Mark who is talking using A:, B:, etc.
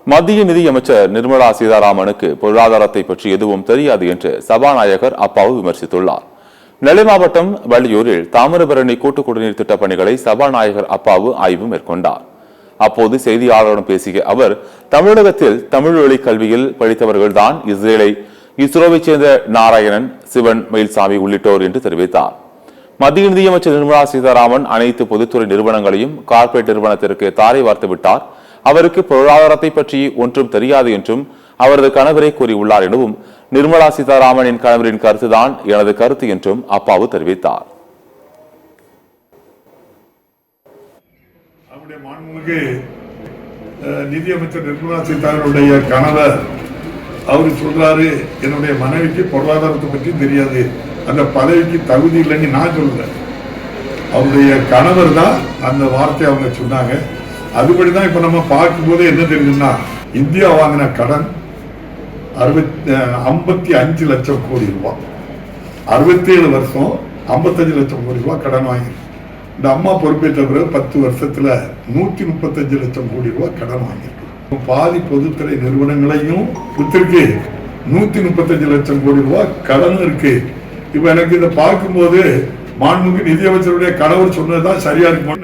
A: மத்திய நிதியமைச்சர் நிர்மலா சீதாராமனுக்கு பொருளாதாரத்தை பற்றி எதுவும் தெரியாது என்று சபாநாயகர் அப்பாவு விமர்சித்துள்ளார். நெல்லை மாவட்டம் வள்ளியூரில் தாமிரபரணி கூட்டு குடிநீர் திட்ட பணிகளை சபாநாயகர் அப்பாவு ஆய்வு மேற்கொண்டார். அப்போது செய்தியாளர்களிடம் பேசிய அவர், தமிழகத்தில் தமிழ் வழி கல்வியில் படித்தவர்கள்தான் இஸ்ரோவைச் சேர்ந்த நாராயணன், சிவன், மயில்சாமி உள்ளிட்டோர் என்று தெரிவித்தார். மத்திய நிதியமைச்சர் நிர்மலா சீதாராமன் அனைத்து பொதுத்துறை நிறுவனங்களையும் கார்ப்பரேட் நிறுவனத்திற்கு தாரை வார்த்துவிட்டார். அவருக்கு பொருளாதாரத்தை பற்றி ஒன்றும் தெரியாது என்றும் அவரது கணவரை கூறியுள்ளார் எனவும், நிர்மலா சீதாராமனின் கணவரின் கருத்துதான் எனது கருத்து என்றும் அப்பாவு தெரிவித்தார்.
B: நிதியமைச்சர் நிர்மலா சீதாராமனுடைய கணவர் அவரு சொல்றாரு, என்னுடைய மனைவிக்கு பொருளாதாரத்தை பற்றி தெரியாது, அந்த பதவிக்கு தகுதி இல்லைன்னு நான் சொல்றேன். அவருடைய கணவர் தான் அந்த வார்த்தையை அவங்க சொன்னாங்க. அதுபடிதான் இப்ப நம்ம பார்க்கும்போது என்ன தெரியுதுன்னா, இந்தியா வாங்கின கடன் 55 லட்சம் கோடி ரூபாய், 67 வருஷம் 55 லட்சம் கோடி ரூபாய் கடன் வாங்கி. இந்த அம்மா பொறுப்பேற்ற பிறகு 10 வருஷத்துல 135 லட்சம் கோடி ரூபாய் கடன் வாங்கியிருக்கு. பாதி பொதுத்துறை நிறுவனங்களையும் வித்திருக்கு, 135 லட்சம் கோடி ரூபாய் கடன் இருக்கு. இப்ப எனக்கு இதை பார்க்கும்போது மாண்புமிகு நிதியமைச்சருடைய கணவர் சொன்னதுதான் சரியா இருக்குமோ.